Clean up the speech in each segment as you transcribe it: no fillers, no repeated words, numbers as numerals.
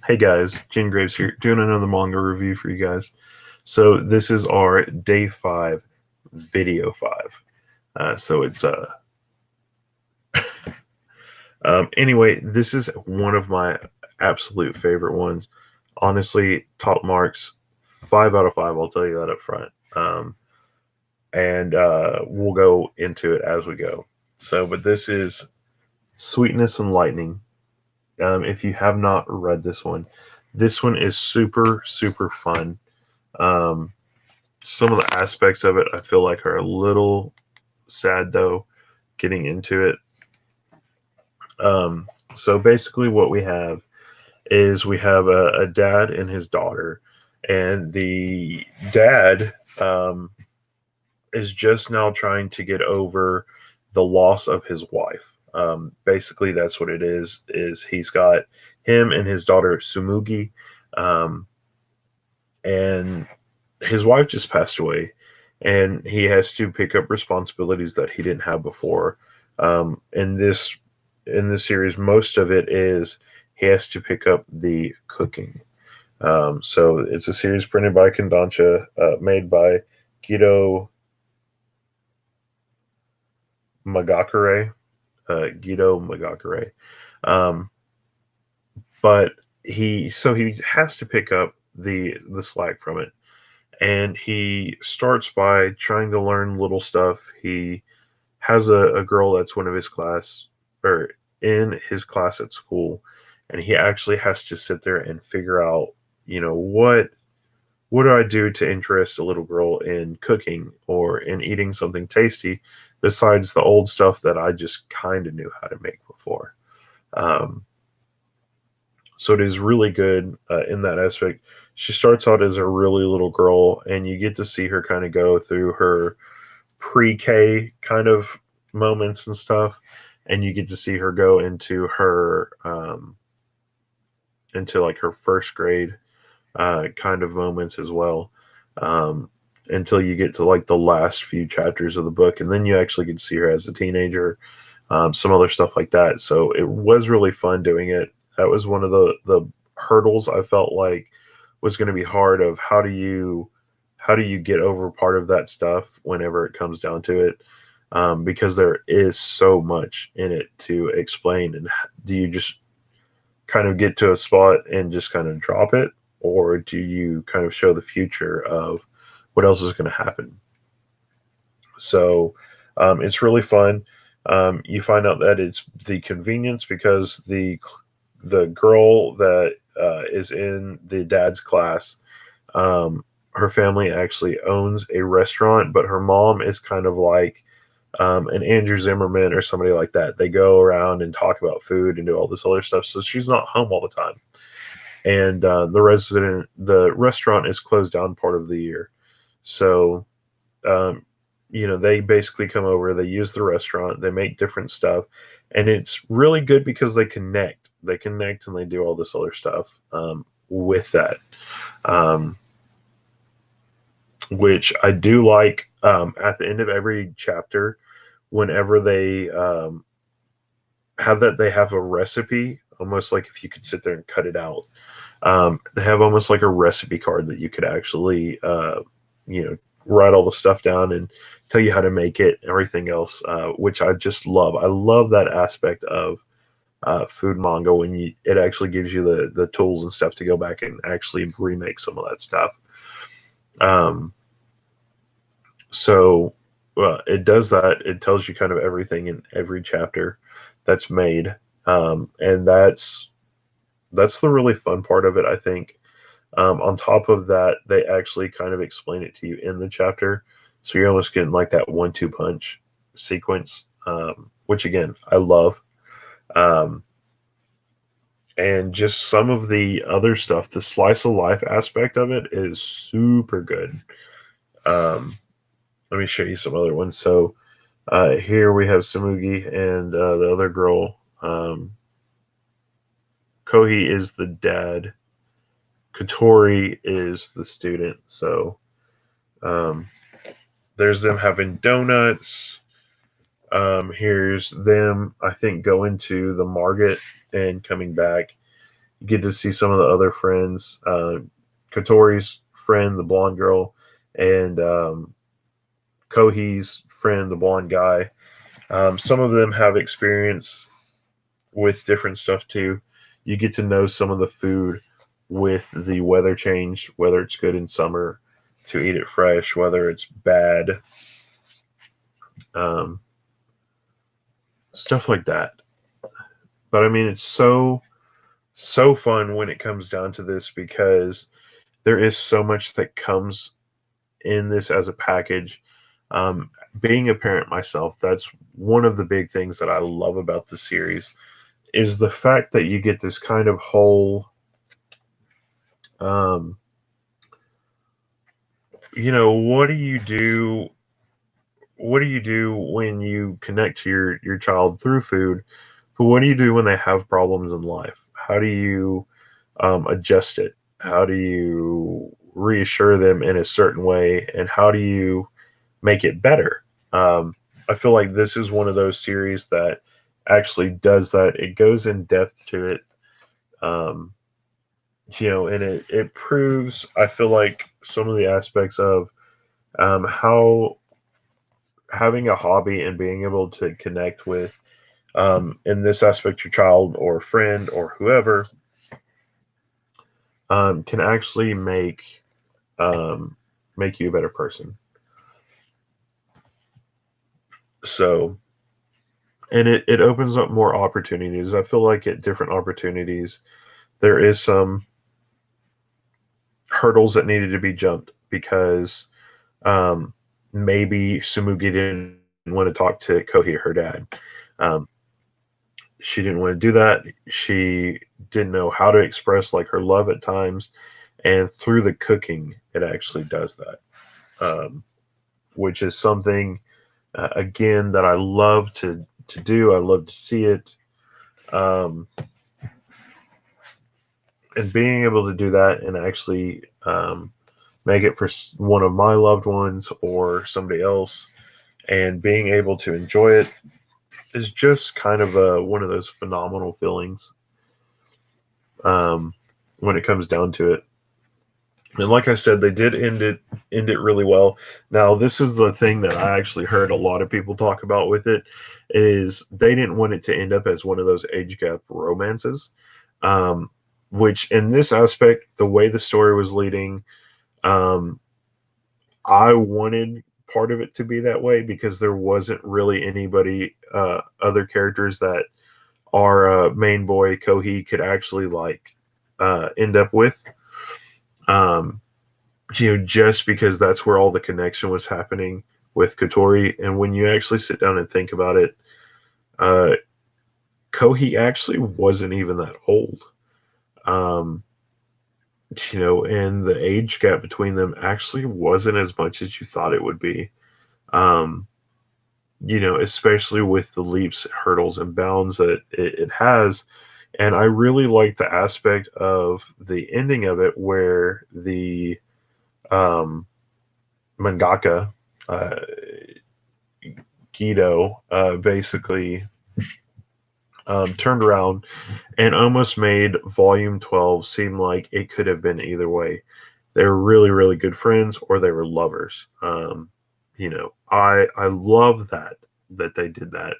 Hey guys, Jingraves here, doing another manga review for you guys. So this is our day 5, video 5. So it's anyway, this is one of my absolute favorite ones. Honestly, top marks, 5 out of 5. I'll tell you that up front. And we'll go into it as we go. But this is Sweetness and Lightning. If you have not read this one is super super fun. Um, some of the aspects of it I feel like are a little sad though, getting into it. Um, so basically, what we have is we have a dad and his daughter, and the dad is just now trying to get over the loss of his wife. Basically, that's what it is. Is he's got him and his daughter Sumugi, um, and his wife just passed away, and he has to pick up responsibilities that he didn't have before. In this series, most of it is he has to pick up the cooking. So it's a series printed by Kondansha, made by Guido Magakure. Guido Magakure. Um, but he has to pick up the slack from it, and he starts by trying to learn little stuff. He has a girl that's one of his class, or in his class at school, and he actually has to sit there and figure out, what do I do to interest a little girl in cooking or in eating something tasty besides the old stuff that I just kind of knew how to make before. Um, so it is really good in that aspect. She starts out as a really little girl, and you get to see her kind of go through her pre-K kind of moments and stuff, and you get to see her go into her into like her first grade kind of moments as well, um, until you get to like the last few chapters of the book, and then you actually get to see her as a teenager, some other stuff like that. So it was really fun doing it. That was one of the hurdles I felt like was going to be hard. Of how do you get over part of that stuff whenever it comes down to it, because there is so much in it to explain. And do you just kind of get to a spot and just kind of drop it, or do you kind of show the future of what else is going to happen? So it's really fun. You find out that it's the convenience because the girl that is in the dad's class, um, her family actually owns a restaurant, but her mom is kind of like an Andrew Zimmerman or somebody like that. They go around and talk about food and do all this other stuff, so she's not home all the time. And the restaurant is closed down part of the year. So um, they basically come over, they use the restaurant, they make different stuff, and it's really good because they connect and they do all this other stuff with that, um, which I do like. At the end of every chapter, whenever they have that, they have a recipe, almost like if you could sit there and cut it out. They have almost like a recipe card that you could actually you know write all the stuff down and tell you how to make it and everything else, which I just love. I love that aspect of food manga when it actually gives you the tools and stuff to go back and actually remake some of that stuff. Um, so it does that. It tells you kind of everything in every chapter that's made, and that's the really fun part of it, I think. On top of that, they actually kind of explain it to you in the chapter, so you're almost getting like that one-two punch sequence, which again I love. Um, and just some of the other stuff, the slice of life aspect of it is super good. Um, Let me show you some other ones. So here we have Samugi and the other girl. Kohi is the dad. Katori is the student. So um, there's them having donuts. Here's them, I think, going to the market and coming back. You get to see some of the other friends, Kotori's friend, the blonde girl, and Kohi's friend, the blonde guy. Some of them have experience with different stuff too. You get to know some of the food with the weather change, whether it's good in summer to eat it fresh, whether it's bad, um, stuff like that. But I mean, it's so fun when it comes down to this because there is so much that comes in this as a package. Being a parent myself, that's one of the big things that I love about the series is the fact that you get this kind of whole, um, what do you do? What do you do when you connect to your child through food? But what do you do when they have problems in life? How do you adjust it? How do you reassure them in a certain way? And how do you make it better? Um, I feel like this is one of those series that actually does that. It goes in depth to it. Um, and it proves, I feel like, some of the aspects of how having a hobby and being able to connect with, in this aspect, your child or friend or whoever, can actually um, make you a better person. So, and it opens up more opportunities. I feel like at different opportunities, there is some hurdles that needed to be jumped because um, maybe Sumugi didn't want to talk to Kohi, her dad. Um, she didn't want to do that. She didn't know how to express like her love at times, and through the cooking, it actually does that, which is something again that I love to do. I love to see it, um, and being able to do that and actually make it for one of my loved ones or somebody else, and being able to enjoy it is just kind of one of those phenomenal feelings um, when it comes down to it. And like I said, they did end it really well. Now, this is the thing that I actually heard a lot of people talk about with it is they didn't want it to end up as one of those age gap romances, um, which in this aspect, the way the story was leading, um, I wanted part of it to be that way because there wasn't really anybody, other characters that our main boy Kohi could actually like end up with. Um, just because that's where all the connection was happening with Kotori. And when you actually sit down and think about it, uh, Kohi actually wasn't even that old. Um, and the age gap between them actually wasn't as much as you thought it would be. Um, especially with the leaps, hurdles, and bounds that it has. And I really like the aspect of the ending of it where the um, mangaka, uh, Guido, basically turned around and almost made Volume 12 seem like it could have been either way. They were really, really good friends or they were lovers. I love that they did that.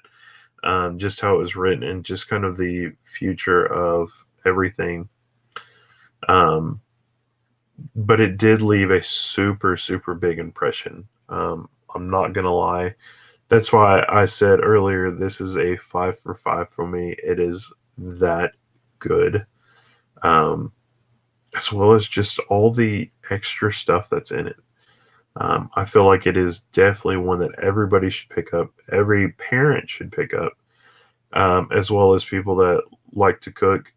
Just how it was written and just kind of the future of everything. Um, but it did leave a super, super big impression. I'm not gonna lie. That's why I said earlier this is a 5 for 5 for me. It is that good, um, as well as just all the extra stuff that's in it. I feel like it is definitely one that everybody should pick up. Every parent should pick up, as well as people that like to cook,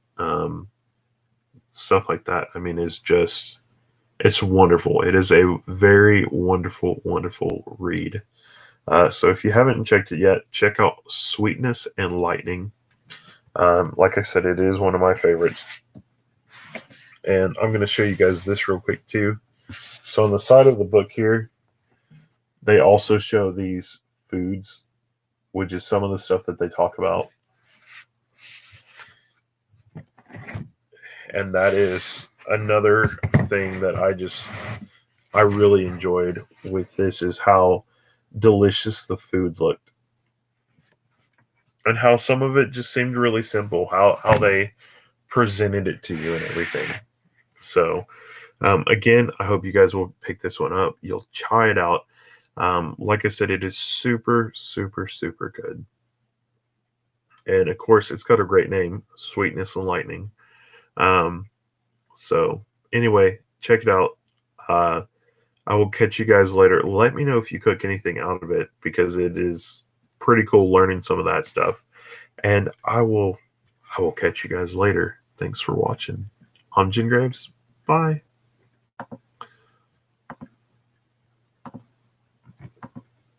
stuff like that. I mean, it's wonderful. It is a very wonderful, wonderful read. So if you haven't checked it yet, check out Sweetness and Lightning. Like I said, it is one of my favorites. And I'm going to show you guys this real quick too. So on the side of the book here, they also show these foods, which is some of the stuff that they talk about. And that is another thing that I really enjoyed with this is how delicious the food looked. And how some of it just seemed really simple, how they presented it to you and everything. So again, I hope you guys will pick this one up. You'll try it out. Like I said, it is super, super, super good. And of course, it's got a great name, Sweetness and Lightning. Um, so anyway, check it out. Uh, I will catch you guys later. Let me know if you cook anything out of it because it is pretty cool learning some of that stuff. And I will catch you guys later. Thanks for watching. I'm Jingraves. Bye.